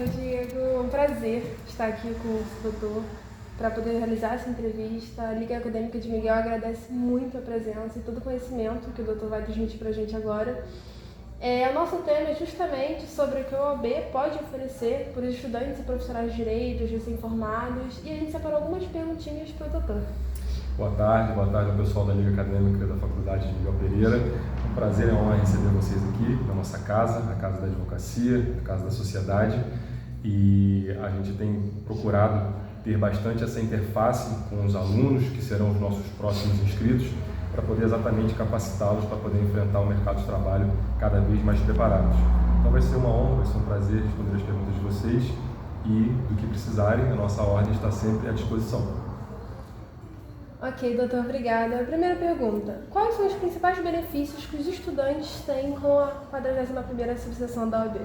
Diego, é um prazer estar aqui com o doutor para poder realizar essa entrevista. A Liga Acadêmica de Miguel agradece muito a presença e todo o conhecimento que o doutor vai transmitir para a gente agora. O nosso tema é justamente sobre o que o OAB pode oferecer para os estudantes e profissionais de direito, os recém-formados, e a gente separou algumas perguntinhas para o doutor. Boa tarde ao pessoal da Liga Acadêmica da Faculdade de Miguel Pereira. É um prazer e uma honra receber vocês aqui na nossa casa, a Casa da Advocacia, a Casa da Sociedade, e a gente tem procurado ter bastante essa interface com os alunos, que serão os nossos próximos inscritos, para poder exatamente capacitá-los para poder enfrentar o mercado de trabalho cada vez mais preparados. Então vai ser uma honra, vai ser um prazer responder as perguntas de vocês e, do que precisarem, a nossa ordem está sempre à disposição. Ok, doutor, obrigada. A primeira pergunta: quais são os principais benefícios que os estudantes têm com a 41ª subseção da OAB?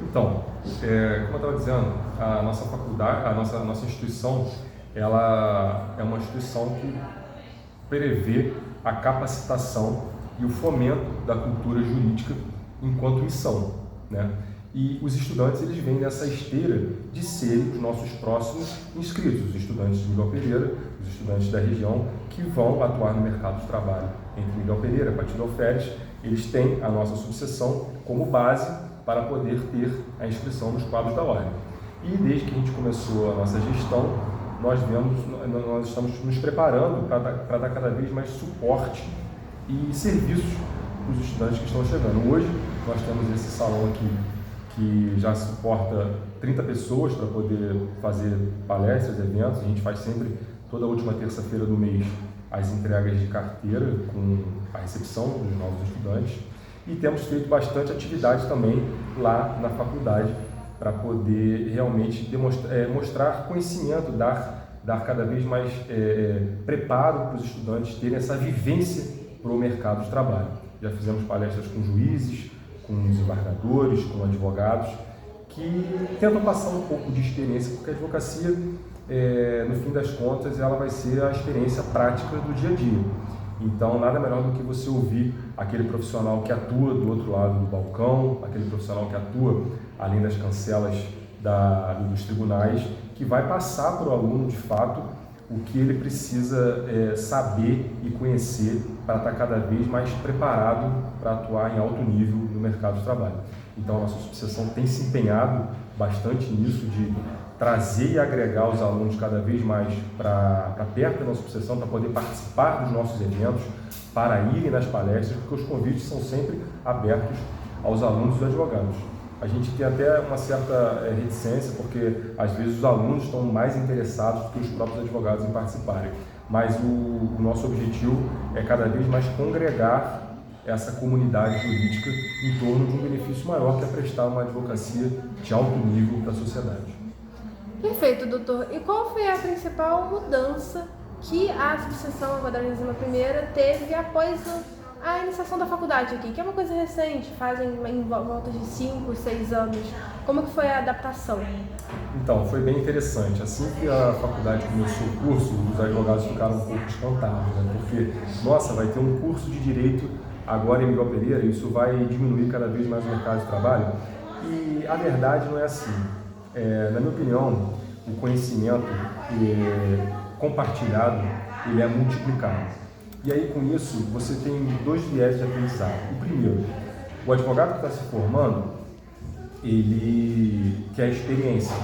Então, como eu estava dizendo, a nossa faculdade, a nossa instituição, ela é uma instituição que prevê a capacitação e o fomento da cultura jurídica enquanto missão, né? E os estudantes, eles vêm nessa esteira de serem os nossos próximos inscritos, os estudantes de Miguel Pereira, os estudantes da região que vão atuar no mercado de trabalho entre Miguel Pereira e Partido Alferes. Eles têm a nossa subseção como base para poder ter a inscrição nos quadros da ordem. E desde que a gente começou a nossa gestão, nós estamos nos preparando para dar cada vez mais suporte e serviços para os estudantes que estão chegando. Hoje nós temos esse salão aqui que já suporta 30 pessoas para poder fazer palestras, eventos. A gente faz sempre, toda última terça-feira do mês, as entregas de carteira com a recepção dos novos estudantes. E temos feito bastante atividade também lá na faculdade para poder realmente mostrar conhecimento, dar cada vez mais preparo para os estudantes terem essa vivência para o mercado de trabalho. Já fizemos palestras com juízes, com desembargadores, com advogados, que tentam passar um pouco de experiência, porque a advocacia, no fim das contas, ela vai ser a experiência prática do dia a dia. Então, nada melhor do que você ouvir aquele profissional que atua do outro lado do balcão, aquele profissional que atua além das cancelas dos tribunais, que vai passar para o aluno, de fato, o que ele precisa saber e conhecer para estar cada vez mais preparado para atuar em alto nível no mercado de trabalho. Então, a nossa subseção tem se empenhado bastante nisso, de trazer e agregar os alunos cada vez mais para perto da nossa subseção, para poder participar dos nossos eventos, para irem nas palestras, porque os convites são sempre abertos aos alunos e aos advogados. A gente tem até uma certa reticência, porque às vezes os alunos estão mais interessados do que os próprios advogados em participarem. Mas o nosso objetivo é cada vez mais congregar essa comunidade jurídica em torno de um benefício maior, que é prestar uma advocacia de alto nível para a sociedade. Perfeito, doutor. E qual foi a principal mudança que a subseção 41ª teve após a iniciação da faculdade aqui, que é uma coisa recente, fazem em volta de 5, 6 anos? Como que foi a adaptação? Então, foi bem interessante. Assim que a faculdade começou o curso, os advogados ficaram um pouco espantados, né? Porque, nossa, vai ter um curso de direito agora em Miguel Pereira, isso vai diminuir cada vez mais o mercado de trabalho? E a verdade não é assim. Na minha opinião, o conhecimento compartilhado, ele é multiplicado. E aí, com isso, você tem dois viés de aprendizado. O primeiro, o advogado que está se formando, ele quer experiência,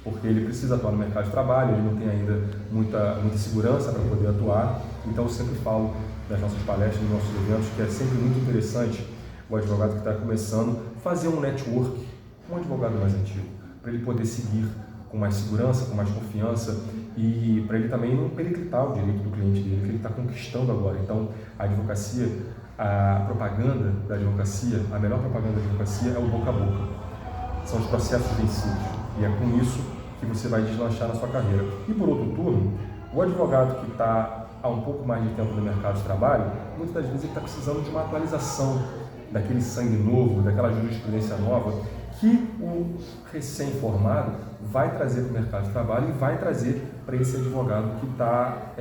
porque ele precisa atuar no mercado de trabalho, ele não tem ainda muita segurança para poder atuar. Então, eu sempre falo das nossas palestras, dos nossos eventos, que é sempre muito interessante o advogado que está começando fazer um network com um advogado mais antigo, para ele poder seguir com mais segurança, com mais confiança, e para ele também não periclitar o direito do cliente dele, que ele está conquistando agora. Então, a advocacia, a propaganda da advocacia, a melhor propaganda da advocacia é o boca a boca. São os processos vencidos, e é com isso que você vai deslanchar na sua carreira. E por outro turno, o advogado que está há um pouco mais de tempo no mercado de trabalho, muitas das vezes ele está precisando de uma atualização daquele sangue novo, daquela jurisprudência nova, que o recém-formado vai trazer para o mercado de trabalho e vai trazer para esse advogado que está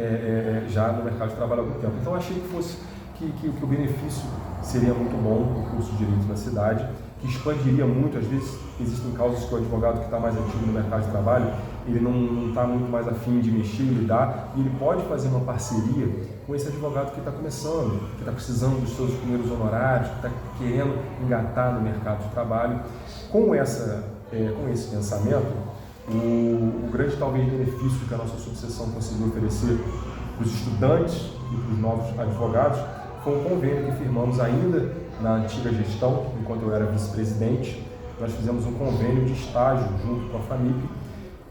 já no mercado de trabalho há algum tempo. Então, achei que o benefício seria muito bom, o curso de Direito na cidade, que expandiria muito. Às vezes existem causas que o advogado que está mais ativo no mercado de trabalho, ele não está muito mais afim de mexer e lidar, e ele pode fazer uma parceria com esse advogado que está começando, que está precisando dos seus primeiros honorários, que está querendo engatar no mercado de trabalho. Com esse pensamento, o grande talvez benefício que a nossa subseção conseguiu oferecer para os estudantes e para os novos advogados foi um convênio que firmamos ainda na antiga gestão, enquanto eu era vice-presidente. Nós fizemos um convênio de estágio junto com a FAMIP,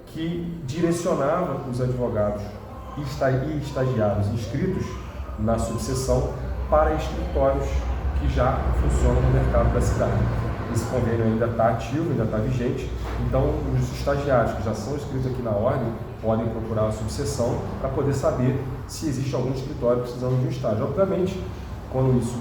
que direcionava os advogados e estagiários inscritos na subseção para escritórios que já funcionam no mercado da cidade. Esse convênio ainda está ativo, ainda está vigente, então os estagiários que já são inscritos aqui na ordem podem procurar a subseção para poder saber se existe algum escritório precisando de um estágio. Obviamente, quando isso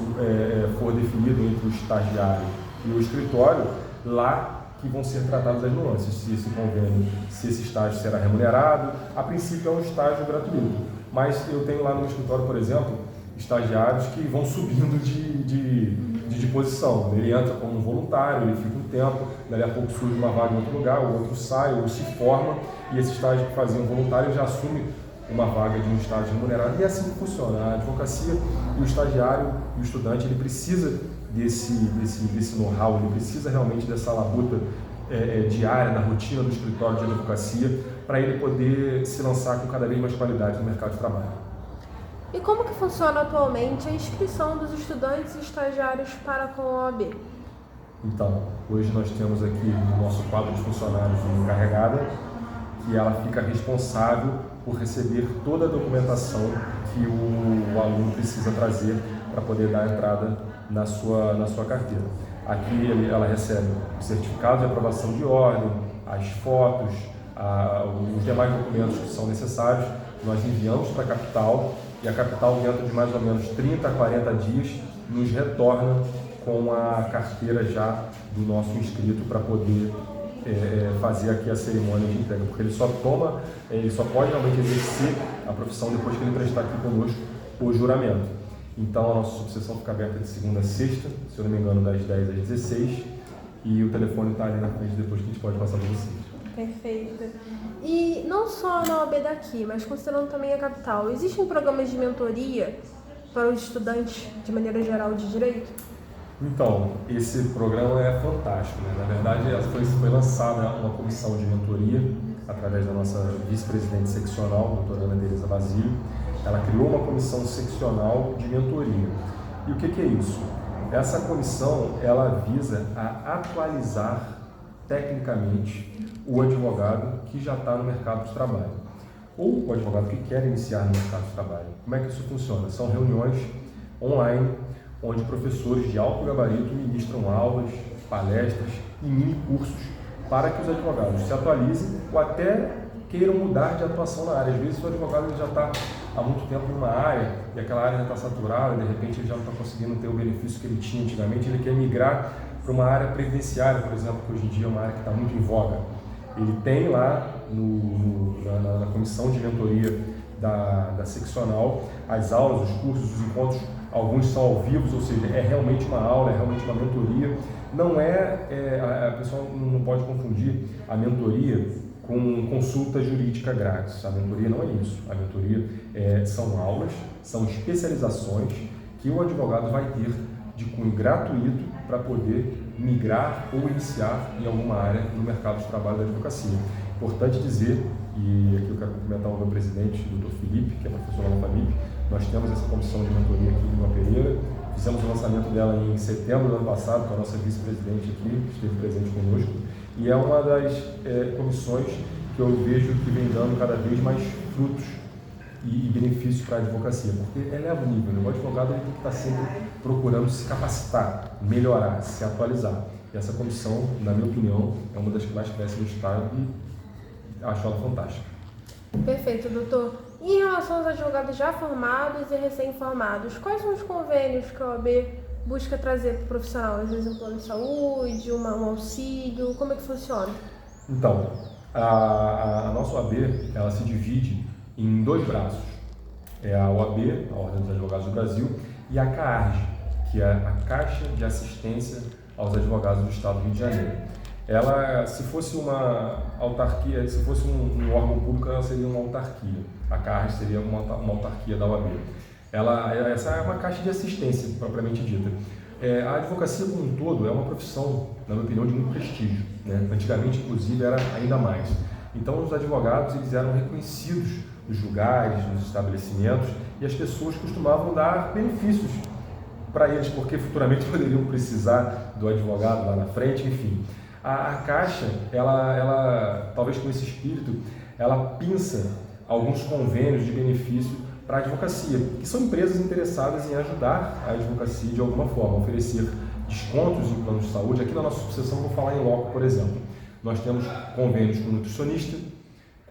for definido entre o estagiário e o escritório, lá que vão ser tratadas as nuances, se esse convênio, se esse estágio será remunerado. A princípio é um estágio gratuito, mas eu tenho lá no escritório, por exemplo, estagiários que vão subindo de posição. Ele entra como um voluntário, ele fica um tempo, dali a pouco surge uma vaga em outro lugar, o outro sai, ou se forma, e esse estágio que fazia um voluntário já assume uma vaga de um estágio remunerado, e é assim que funciona. A advocacia, e o estagiário e o estudante, ele precisa desse know-how, ele precisa realmente dessa labuta diária, da rotina do escritório de advocacia, para ele poder se lançar com cada vez mais qualidade no mercado de trabalho. E como que funciona atualmente a inscrição dos estudantes e estagiários para com a OAB? Então, hoje nós temos aqui no nosso quadro de funcionários uma encarregada, que ela fica responsável por receber toda a documentação que o aluno precisa trazer para poder dar entrada na sua carteira. Aqui ela recebe o certificado de aprovação de ordem, as fotos, os demais documentos que são necessários, nós enviamos para a capital, e a capital, dentro de mais ou menos 30 a 40 dias, nos retorna com a carteira já do nosso inscrito para poder fazer aqui a cerimônia de entrega, porque ele só pode realmente exercer a profissão depois que ele prestar aqui conosco o juramento. Então a nossa subseção fica aberta de segunda a sexta, se eu não me engano, das 10 às 16, e o telefone está ali na frente depois que a gente pode passar para vocês. Perfeito. E não só na OAB daqui, mas considerando também a capital, existem programas de mentoria para os estudantes de maneira geral de direito? Então, esse programa é fantástico, né? Na verdade, foi lançada uma comissão de mentoria através da nossa vice-presidente seccional, doutora Ana Teresa Basílio. Ela criou uma comissão seccional de mentoria. E o que é isso? Essa comissão, ela visa a atualizar tecnicamente o advogado que já está no mercado de trabalho, ou o advogado que quer iniciar no mercado de trabalho. Como é que isso funciona? São reuniões online, onde professores de alto gabarito ministram aulas, palestras e mini-cursos para que os advogados se atualizem ou até queiram mudar de atuação na área. Às vezes o advogado já está há muito tempo numa área e aquela área já está saturada, de repente ele já não está conseguindo ter o benefício que ele tinha antigamente, ele quer migrar para uma área previdenciária, por exemplo, que hoje em dia é uma área que está muito em voga. Ele tem lá na comissão de mentoria da seccional as aulas, os cursos, os encontros, alguns são ao vivo, ou seja, é realmente uma aula, é realmente uma mentoria. Não a pessoa não pode confundir a mentoria com consulta jurídica grátis. A mentoria não é isso. A mentoria são aulas, são especializações que o advogado vai ter de cunho gratuito para poder migrar ou iniciar em alguma área no mercado de trabalho da advocacia. Importante dizer, e aqui eu quero cumprimentar o meu presidente, o Dr. Felipe, que é professor da FAMIP, nós temos essa comissão de mentoria aqui em Lima Pereira, fizemos o lançamento dela em setembro do ano passado, com a nossa vice-presidente aqui, que esteve presente conosco, e é uma das comissões que eu vejo que vem dando cada vez mais frutos e benefícios para a advocacia, porque eleva o nível, né? O advogado ele tem que estar sempre procurando se capacitar, melhorar, se atualizar. E essa comissão, na minha opinião, é uma das que mais cresce no Estado e acho ela fantástica. Perfeito, doutor. E em relação aos advogados já formados e recém-formados, quais são os convênios que a OAB busca trazer para o profissional? Às vezes um plano de saúde, um auxílio, como é que funciona? Então, a nossa OAB, ela se divide em dois braços. É a OAB, a Ordem dos Advogados do Brasil, e a CAARG, que é a Caixa de Assistência aos advogados do Estado do Rio de Janeiro. Ela, se fosse uma autarquia, se fosse um órgão público, ela seria uma autarquia. A CARRAS seria uma autarquia da OAB. Essa é uma caixa de assistência, propriamente dita. A advocacia como um todo é uma profissão, na minha opinião, de muito prestígio, né? Antigamente, inclusive, era ainda mais. Então, os advogados eles eram reconhecidos nos lugares, nos estabelecimentos, e as pessoas costumavam dar benefícios para eles, porque futuramente poderiam precisar do advogado lá na frente, enfim. A Caixa, ela talvez com esse espírito, ela pinça alguns convênios de benefício para a advocacia, que são empresas interessadas em ajudar a advocacia de alguma forma, oferecer descontos em planos de saúde. Aqui na nossa subseção, vou falar em loco, por exemplo. Nós temos convênios com nutricionista,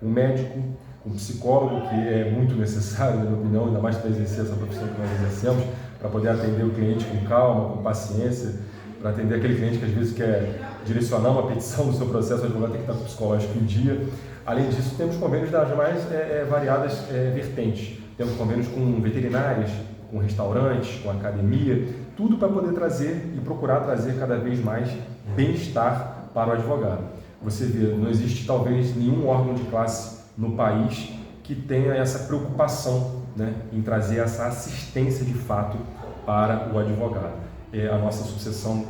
com médico, com psicólogo, que é muito necessário, na minha opinião, ainda mais para exercer essa profissão que nós exercemos, para poder atender o cliente com calma, com paciência, para atender aquele cliente que às vezes quer direcionar uma petição no seu processo, o advogado tem que estar com o psicológico em dia. Além disso, temos convênios das mais variadas vertentes. Temos convênios com veterinárias, com restaurantes, com academia, tudo para poder trazer e procurar trazer cada vez mais bem-estar para o advogado. Você vê, não existe talvez nenhum órgão de classe no país que tenha essa preocupação, né, em trazer essa assistência de fato para o advogado. A nossa subseção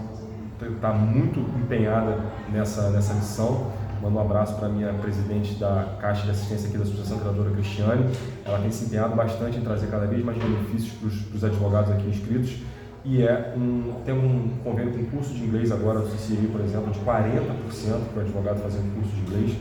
está muito empenhada nessa missão. Mando um abraço para a minha presidente da Caixa de Assistência aqui da Associação Criadora, Cristiane. Ela tem se empenhado bastante em trazer cada vez mais benefícios para os advogados aqui inscritos. E tem um convênio com curso de inglês agora do CCI, por exemplo, de 40% para o advogado fazer um curso de inglês.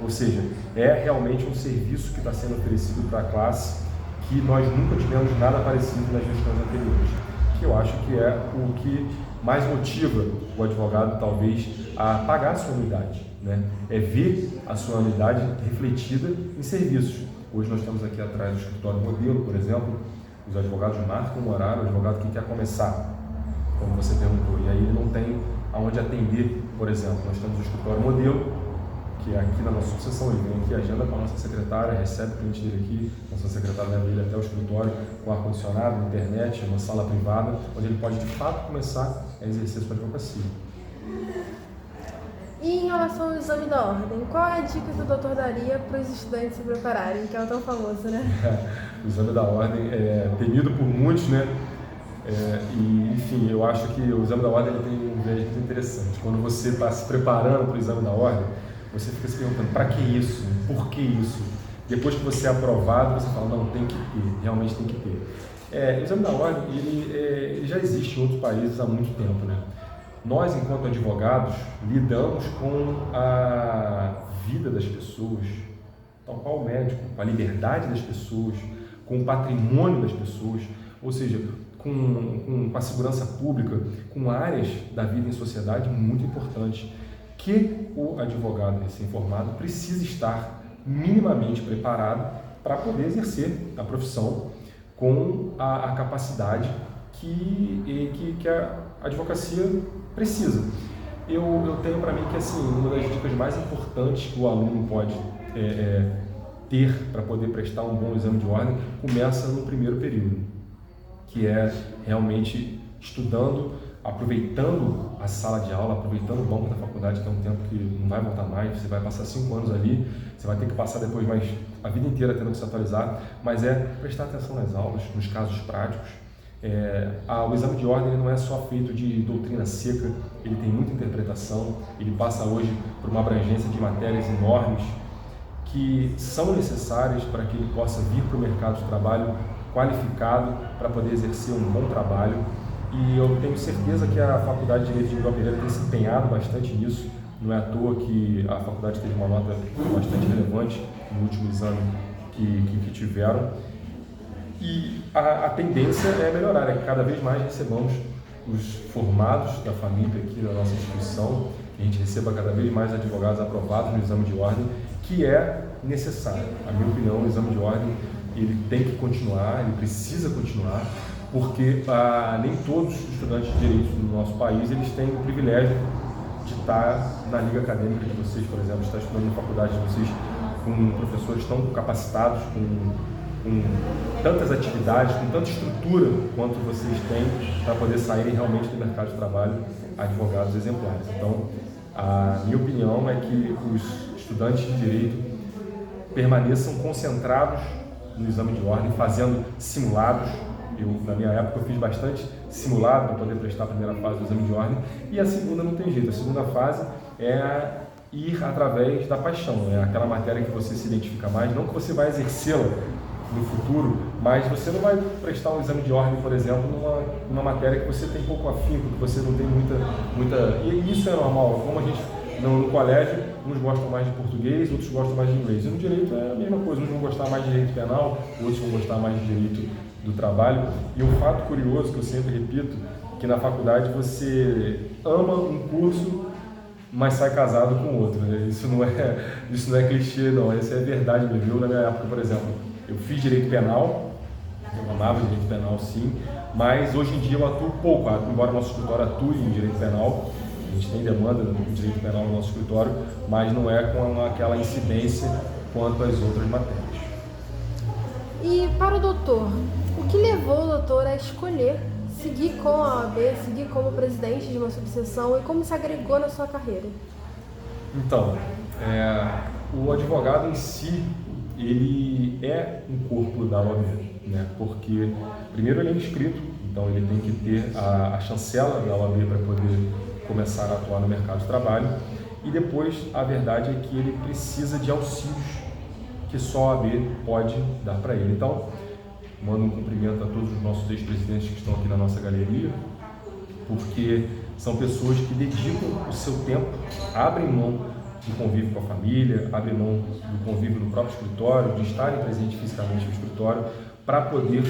Ou seja, é realmente um serviço que está sendo oferecido para a classe que nós nunca tivemos nada parecido nas gestões anteriores. Que eu acho que é o que mais motiva o advogado, talvez, a pagar a sua anuidade, né? É ver a sua anuidade refletida em serviços. Hoje nós temos aqui atrás o escritório modelo, por exemplo. Os advogados marcam um horário, o advogado que quer começar, como você perguntou, e aí ele não tem aonde atender, por exemplo. Nós temos o escritório modelo, que é aqui na nossa subseção, ele vem aqui, agenda com a nossa secretária, recebe o cliente dele aqui, nossa secretária leva ele até o escritório com ar-condicionado, internet, uma sala privada, onde ele pode de fato começar a exercer sua advocacia. E em relação ao exame da ordem, qual é a dica que o doutor daria para os estudantes se prepararem, que é tão famoso, né? O exame da ordem é temido por muitos, né? E, enfim, eu acho que o exame da ordem ele tem um viés muito interessante. Quando você está se preparando para o exame da ordem, você fica se perguntando, para que isso? Por que isso? Depois que você é aprovado, você fala, não, tem que ter, realmente tem que ter. O exame da ordem, ele já existe em outros países há muito tempo, né? Nós, enquanto advogados, lidamos com a vida das pessoas, tal qual o médico, com a liberdade das pessoas, com o patrimônio das pessoas, ou seja, com a segurança pública, com áreas da vida em sociedade muito importantes, que o advogado recém-formado precisa estar minimamente preparado para poder exercer a profissão com a capacidade que a advocacia precisa. Eu tenho para mim que assim, uma das dicas mais importantes que o aluno pode ter para poder prestar um bom exame de ordem começa no primeiro período, que é realmente estudando, aproveitando a sala de aula, aproveitando o banco da faculdade, que é um tempo que não vai voltar mais, você vai passar 5 anos ali, você vai ter que passar depois mais a vida inteira tendo que se atualizar, mas prestar atenção nas aulas, nos casos práticos. O exame de ordem ele não é só feito de doutrina seca, ele tem muita interpretação, ele passa hoje por uma abrangência de matérias enormes que são necessárias para que ele possa vir para o mercado de trabalho qualificado para poder exercer um bom trabalho. E eu tenho certeza que a Faculdade de Direito de Miguel Pereira tem se empenhado bastante nisso. Não é à toa que a faculdade teve uma nota bastante relevante no último exame que tiveram. E a tendência é melhorar, que cada vez mais recebamos os formados da família aqui da nossa instituição, que a gente receba cada vez mais advogados aprovados no exame de ordem, que é necessário. A minha opinião, o exame de ordem ele tem que continuar, ele precisa continuar, porque nem todos os estudantes de direito no nosso país eles têm o privilégio de estar na liga acadêmica de vocês, por exemplo, estar estudando na faculdade de vocês com professores tão capacitados, com tantas atividades, com tanta estrutura quanto vocês têm para poder saírem realmente do mercado de trabalho advogados exemplares. Então, a minha opinião é que os estudantes de direito permaneçam concentrados no exame de ordem, fazendo simulados. Na minha época, eu fiz bastante simulado para poder prestar a primeira fase do exame de ordem, e a segunda não tem jeito. A segunda fase é ir através da paixão, é aquela matéria que você se identifica mais, não que você vai exercê-la no futuro, mas você não vai prestar um exame de ordem, por exemplo, numa matéria que você tem pouco afinco, que você não tem muita... E isso é normal, como a gente no colégio, uns gostam mais de português, outros gostam mais de inglês. E no direito é a mesma coisa, uns vão gostar mais de direito penal, outros vão gostar mais de direito do trabalho. E um fato curioso que eu sempre repito, que na faculdade você ama um curso, mas sai casado com outro, né? Isso não é clichê, não, isso é verdade mesmo. Na minha época, por exemplo, eu fiz direito penal, eu amava direito penal sim, mas hoje em dia eu atuo pouco, embora nosso escritório atue em direito penal, a gente tem demanda no direito penal no nosso escritório, mas não é com aquela incidência quanto às outras matérias. E para o doutor, o que levou o doutor a escolher seguir com a OAB, seguir como presidente de uma subseção e como se agregou na sua carreira? Então, o advogado em si, ele é um corpo da OAB, né? Porque primeiro ele é inscrito, então ele tem que ter a chancela da OAB para poder começar a atuar no mercado de trabalho, e depois a verdade é que ele precisa de auxílios que só a OAB pode dar para ele. Então, mando um cumprimento a todos os nossos ex-presidentes que estão aqui na nossa galeria, porque são pessoas que dedicam o seu tempo, abrem mão do convívio com a família, abrem mão do convívio no próprio escritório, de estarem presentes fisicamente no escritório, para poder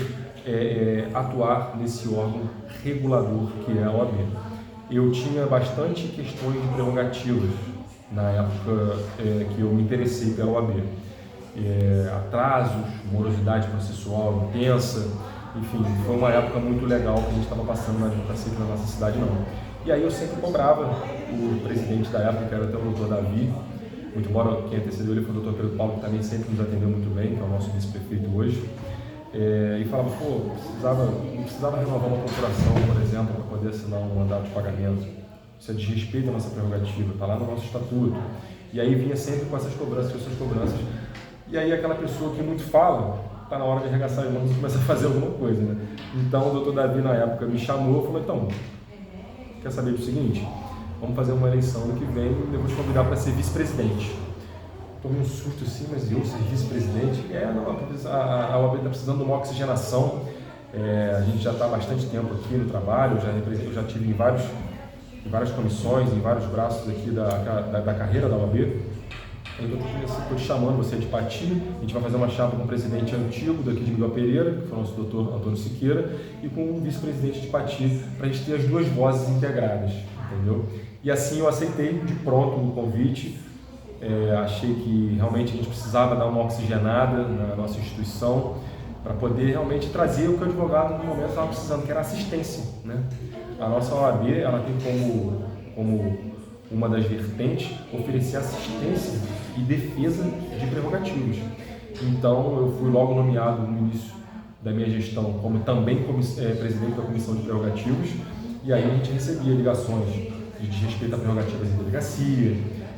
atuar nesse órgão regulador que é a OAB. Eu tinha bastante questões de prerrogativas na época que eu me interessei pela OAB. Atrasos, morosidade processual intensa, enfim, foi uma época muito legal que a gente estava passando na advocacia aqui na nossa cidade, não. E aí eu sempre cobrava o presidente da época, que era até o doutor Davi, muito embora quem antecedeu ele foi o doutor Pedro Paulo, que também sempre nos atendeu muito bem, que é o nosso vice-prefeito hoje, e falava, não precisava renovar uma procuração, por exemplo, para poder assinar um mandato de pagamento. Isso é desrespeito à nossa prerrogativa, está lá no nosso estatuto. E aí vinha sempre com essas cobranças. E aí aquela pessoa que muito fala, está na hora de arregaçar as mãos e começar a fazer alguma coisa, né? Então o doutor Davi na época me chamou e falou, então, quer saber do seguinte? Vamos fazer uma eleição ano que vem e eu vou te convidar para ser vice-presidente. Tomei um susto assim, mas eu ser vice-presidente? A OAB está precisando de uma oxigenação. A gente já está há bastante tempo aqui no trabalho, eu já tive em várias comissões, em vários braços aqui da carreira da OAB. Então, estou te chamando, você é de Pati, a gente vai fazer uma chapa com o presidente antigo daqui de Miguel Pereira, que foi o nosso doutor Antônio Siqueira, e com o vice-presidente de Pati, para a gente ter as duas vozes integradas, entendeu? E assim eu aceitei de pronto o convite, achei que realmente a gente precisava dar uma oxigenada na nossa instituição, para poder realmente trazer o que o advogado no momento estava precisando, que era assistência, né? A nossa OAB, ela tem como uma das vertentes, oferecer assistência e defesa de prerrogativas. Então, eu fui logo nomeado no início da minha gestão como também presidente da Comissão de Prerrogativas, e aí a gente recebia ligações de desrespeito a prerrogativas em delegacia,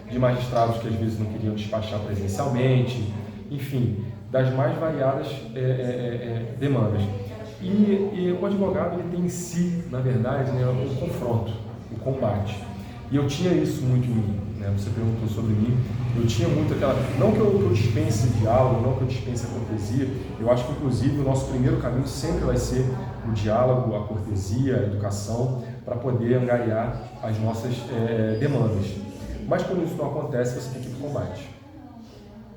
de magistrados que às vezes não queriam despachar presencialmente, enfim, das mais variadas demandas. E o advogado ele tem em si, na verdade, né, o confronto, o combate. E eu tinha isso muito em mim, né? Você perguntou sobre mim, eu tinha muito aquela... Não que eu dispense diálogo, não que eu dispense a cortesia, eu acho que inclusive o nosso primeiro caminho sempre vai ser o diálogo, a cortesia, a educação, para poder angariar as nossas demandas. Mas quando isso não acontece, você tem que ir para o combate.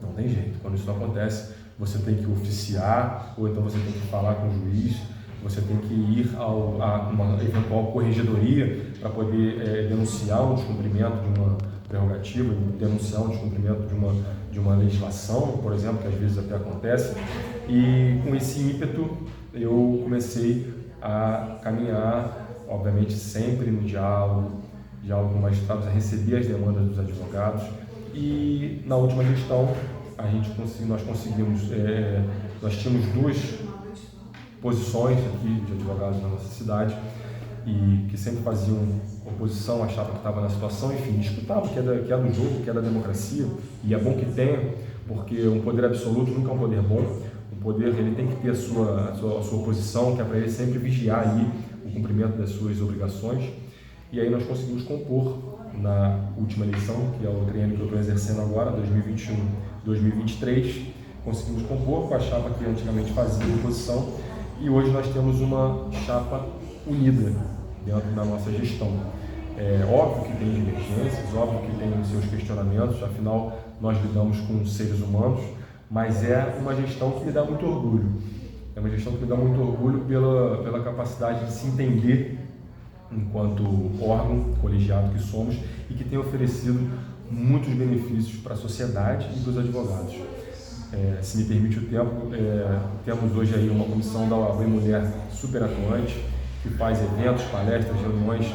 Não tem jeito. Quando isso não acontece, você tem que oficiar, ou então você tem que falar com o juiz, você tem que ir a uma eventual corregedoria para poder denunciar um descumprimento de uma prerrogativa, denunciar um descumprimento de uma legislação, por exemplo, que às vezes até acontece. E com esse ímpeto eu comecei a caminhar, obviamente sempre no diálogo com magistrados, a receber as demandas dos advogados. E na última gestão nós tínhamos duas posições aqui de advogados na nossa cidade, e que sempre faziam oposição, achavam que estava na situação, enfim, disputavam que é do jogo, que é da democracia, e é bom que tenha, porque um poder absoluto nunca é um poder bom. O poder ele tem que ter a sua oposição, que é para ele sempre vigiar aí o cumprimento das suas obrigações. E aí nós conseguimos compor na última eleição, que é o triênio que eu estou exercendo agora, 2021-2023, conseguimos compor com a chapa que antigamente fazia oposição, e hoje nós temos uma chapa unida dentro da nossa gestão. É óbvio que tem divergências, óbvio que tem os seus questionamentos, afinal nós lidamos com seres humanos, mas é uma gestão que me dá muito orgulho. É uma gestão que me dá muito orgulho pela capacidade de se entender enquanto órgão colegiado que somos e que tem oferecido muitos benefícios para a sociedade e para os advogados. Se me permite o tempo, temos hoje aí uma comissão da OAB Mulher super atuante, que faz eventos, palestras, reuniões,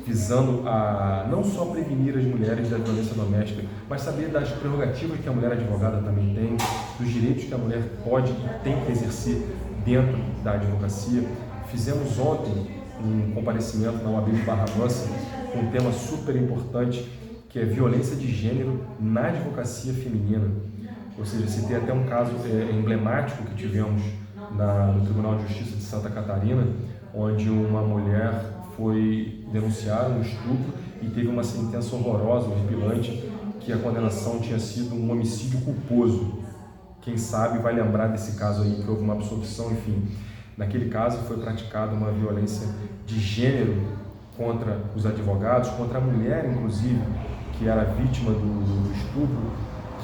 visando a não só prevenir as mulheres da violência doméstica, mas saber das prerrogativas que a mulher advogada também tem, dos direitos que a mulher pode e tem que exercer dentro da advocacia. Fizemos ontem um comparecimento na OAB de Barra Mansa com um tema super importante, que é violência de gênero na advocacia feminina. Ou seja, citei até um caso emblemático que tivemos no Tribunal de Justiça de Santa Catarina, onde uma mulher foi denunciada um estupro e teve uma sentença horrorosa, horripilante, que a condenação tinha sido um homicídio culposo. Quem sabe vai lembrar desse caso aí, que houve uma absolvição, enfim. Naquele caso foi praticada uma violência de gênero contra os advogados, contra a mulher, inclusive, que era vítima do estupro,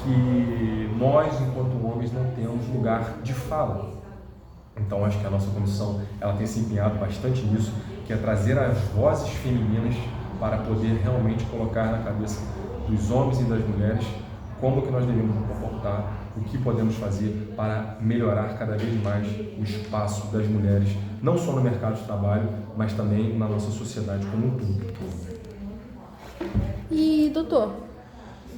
que nós, enquanto homens, não temos lugar de fala. Então, acho que a nossa comissão ela tem se empenhado bastante nisso, que é trazer as vozes femininas para poder realmente colocar na cabeça dos homens e das mulheres como que nós devemos nos comportar, o que podemos fazer para melhorar cada vez mais o espaço das mulheres, não só no mercado de trabalho, mas também na nossa sociedade como um todo. E, doutor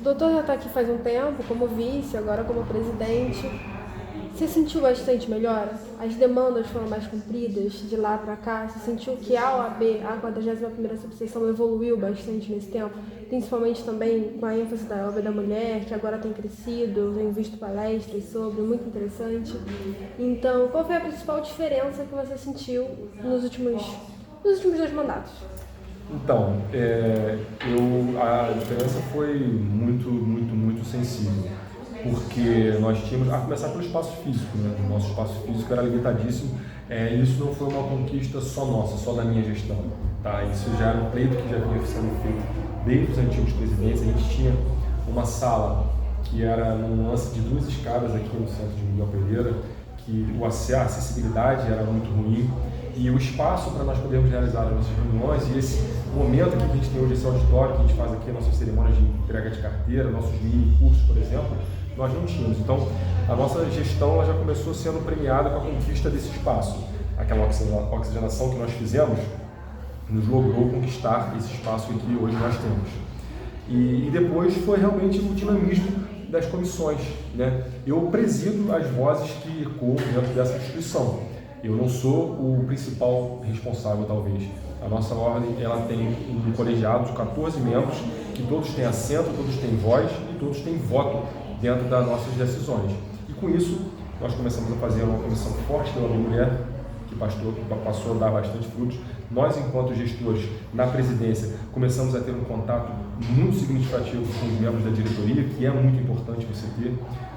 já está aqui faz um tempo, como vice, agora como presidente. Você sentiu bastante melhora? As demandas foram mais cumpridas de lá para cá? Você sentiu que a OAB, a 41ª subseção, evoluiu bastante nesse tempo? Principalmente também com a ênfase da OAB da mulher, que agora tem crescido, eu tenho visto palestras sobre, muito interessante. Então, qual foi a principal diferença que você sentiu nos últimos 2 mandatos? Então, a diferença foi muito sensível, porque nós tínhamos, a começar pelo espaço físico, né? O nosso espaço físico era limitadíssimo, isso não foi uma conquista só nossa, só da minha gestão, tá? Isso já era um pleito que já vinha sendo feito desde os antigos presidentes. A gente tinha uma sala que era num lance de 2 escadas aqui no centro de Miguel Pereira, que a acessibilidade era muito ruim, e o espaço para nós podermos realizar as nossas reuniões e esse momento que a gente tem hoje, esse auditório que a gente faz aqui, nossas cerimônias de entrega de carteira, nossos mini cursos, por exemplo, nós não tínhamos. Então, a nossa gestão ela já começou sendo premiada com a conquista desse espaço. Aquela oxigenação que nós fizemos nos logrou conquistar esse espaço que hoje nós temos. E depois foi realmente o dinamismo das comissões, né? Eu presido as vozes que ecoam dentro dessa instituição. Eu não sou o principal responsável, talvez. A nossa ordem ela tem um colegiado de 14 membros, que todos têm assento, todos têm voz e todos têm voto dentro das nossas decisões. E com isso, nós começamos a fazer uma comissão forte da mulher, que passou a dar bastante frutos. Nós, enquanto gestores, na presidência, começamos a ter um contato muito significativo com os membros da diretoria, que é muito importante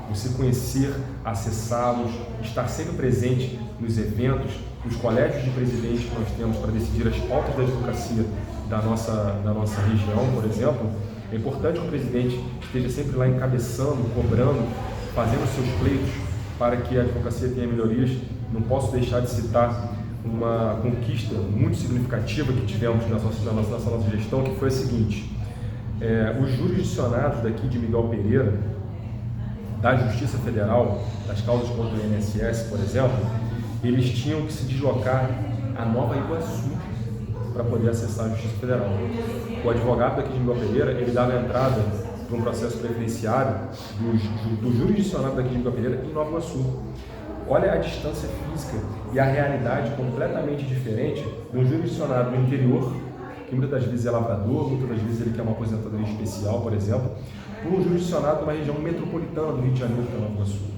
você conhecer, acessá-los, estar sempre presente nos eventos, nos colégios de presidentes que nós temos para decidir as pautas da advocacia da nossa região, por exemplo. É importante que o presidente esteja sempre lá encabeçando, cobrando, fazendo seus pleitos para que a advocacia tenha melhorias. Não posso deixar de citar uma conquista muito significativa que tivemos na nossa gestão, que foi a seguinte: os jurisdicionados daqui de Miguel Pereira, da Justiça Federal, das causas contra o INSS, por exemplo, eles tinham que se deslocar a Nova Iguaçu para poder acessar a Justiça Federal. O advogado daqui de Miguel Pereira, ele dava entrada para um processo previdenciário do jurisdicionado daqui de Miguel Pereira em Nova Iguaçu. Olha a distância física e a realidade completamente diferente de um jurisdicionado no interior, que muitas das vezes é lavrador, muitas das vezes ele quer uma aposentadoria especial, por exemplo, por um jurisdicionado numa região metropolitana do Rio de Janeiro, que é Nova Iguaçu.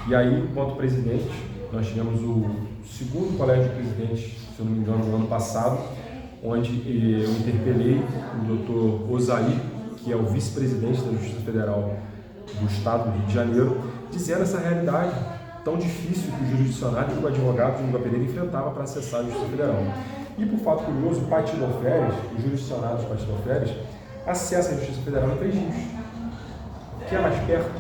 E aí, enquanto presidente, nós tivemos o segundo colégio de presidentes, se eu não me engano, no ano passado, onde eu interpelei o Dr. Osair, que é o vice-presidente da Justiça Federal do Estado do Rio de Janeiro, dizendo essa realidade tão difícil que o jurisdicionado e o advogado de Miguel Pereira enfrentava para acessar a Justiça Federal. E por fato curioso, o Patidoférias, os jurisdicionados Patidoférias, acessam a Justiça Federal em 3 rios, que é mais perto,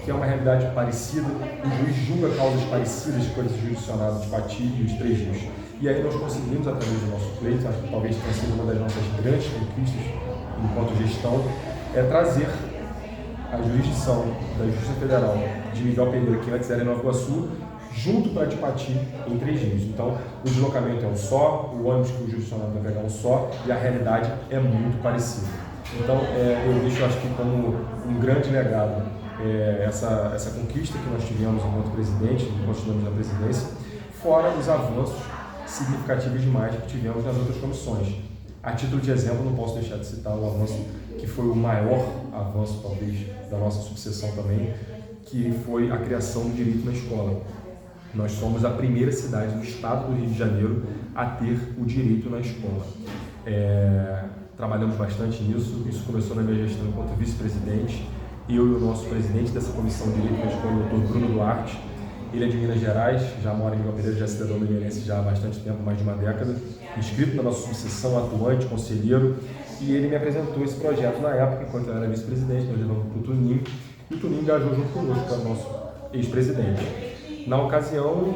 que é uma realidade parecida, o juiz julga causas parecidas com esses jurisdicionados de Pati e os 3 rios. E aí nós conseguimos, através do nosso pleito, acho que talvez tenha sido uma das nossas grandes conquistas enquanto gestão, trazer a jurisdição da Justiça Federal de Miguel Pereira, que antes era em Nova Iguaçu, junto para Tipati, em 3 rios. Então, o deslocamento é um só, o ônibus que o jurisdicionado vai pegar é um só, e a realidade é muito parecida. Então, eu deixo, acho que, como um grande legado, essa conquista que nós tivemos enquanto presidente, enquanto estivemos na presidência, fora os avanços significativos demais que tivemos nas outras comissões. A título de exemplo, não posso deixar de citar um avanço que foi o maior avanço, talvez, da nossa sucessão também, que foi a criação do direito na escola. Nós somos a primeira cidade do estado do Rio de Janeiro a ter o direito na escola. Trabalhamos bastante nisso, isso começou na minha gestão enquanto vice-presidente. Eu e o nosso presidente dessa comissão de direito na escola, o Dr. Bruno Duarte, ele é de Minas Gerais, já mora em Miguel Pereira, já é cidadão minerense já há bastante tempo, mais de uma década, inscrito na nossa sucessão, atuante, conselheiro, e ele me apresentou esse projeto na época, enquanto eu era vice-presidente, nós levamos para o Tuninho, e o Tuninho engajou junto conosco, que era o nosso ex-presidente. Na ocasião,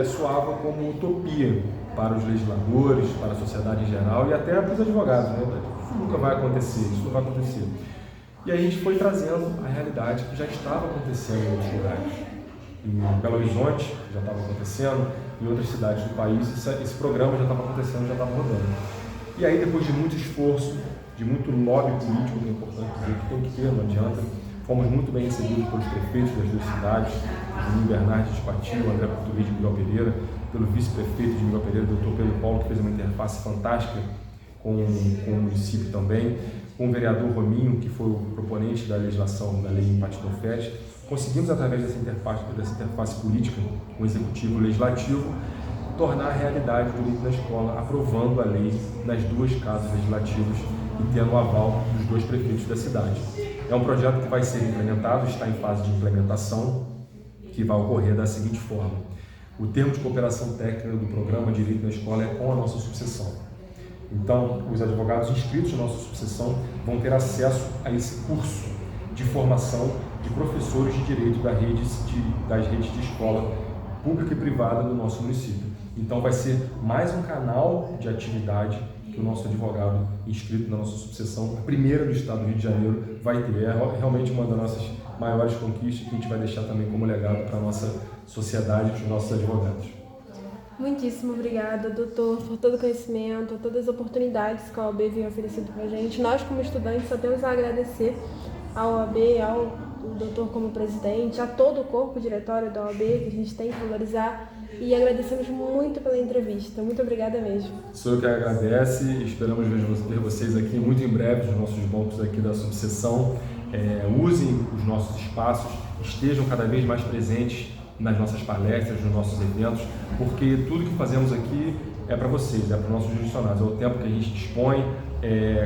soava como utopia para os legisladores, para a sociedade em geral e até para os advogados, né? Isso nunca vai acontecer, isso não vai acontecer. E aí a gente foi trazendo a realidade que já estava acontecendo em outros lugares. Em Belo Horizonte já estava acontecendo, em outras cidades do país esse programa já estava acontecendo, já estava rodando. E aí, depois de muito esforço, de muito lobby político, que é importante dizer que tem que ter, não adianta, fomos muito bem recebidos pelos prefeitos das 2 cidades, Juninho Bernardes de Pati, o André Português de Miguel Pereira, pelo vice-prefeito de Miguel Pereira, o Dr. Pedro Paulo, que fez uma interface fantástica com o município também, com o vereador Rominho, que foi o proponente da legislação da lei em Patidoférias. Conseguimos, através dessa interface política com o executivo e o legislativo, tornar a realidade do direito na escola, aprovando a lei nas 2 casas legislativas e tendo o aval dos 2 prefeitos da cidade. É um projeto que vai ser implementado, está em fase de implementação, que vai ocorrer da seguinte forma. O termo de cooperação técnica do programa Direito na Escola é com a nossa subseção. Então, os advogados inscritos na nossa subseção vão ter acesso a esse curso de formação de professores de direito das redes de escola pública e privada do nosso município. Então vai ser mais um canal de atividade que o nosso advogado inscrito na nossa subseção, a primeira do estado do Rio de Janeiro, vai ter. É realmente uma das nossas maiores conquistas que a gente vai deixar também como legado para a nossa sociedade e para os nossos advogados. Muitíssimo obrigada, doutor, por todo o conhecimento, todas as oportunidades que a OAB vem oferecendo para a gente. Nós, como estudantes, só temos a agradecer à OAB, ao doutor como presidente, a todo o corpo diretório da OAB, que a gente tem que valorizar, e agradecemos muito pela entrevista. Muito obrigada mesmo. Sou eu que agradece e esperamos ver vocês aqui muito em breve nos nossos bancos aqui da subseção. Usem os nossos espaços, estejam cada vez mais presentes nas nossas palestras, nos nossos eventos, porque tudo que fazemos aqui é para vocês, é para os nossos jurisdicionados, é o tempo que a gente dispõe,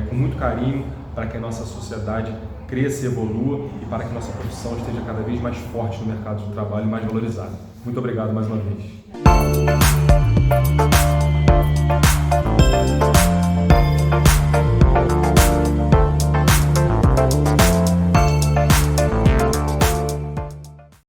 com muito carinho, para que a nossa sociedade cresça e evolua e para que nossa profissão esteja cada vez mais forte no mercado de trabalho e mais valorizada. Muito obrigado mais uma vez.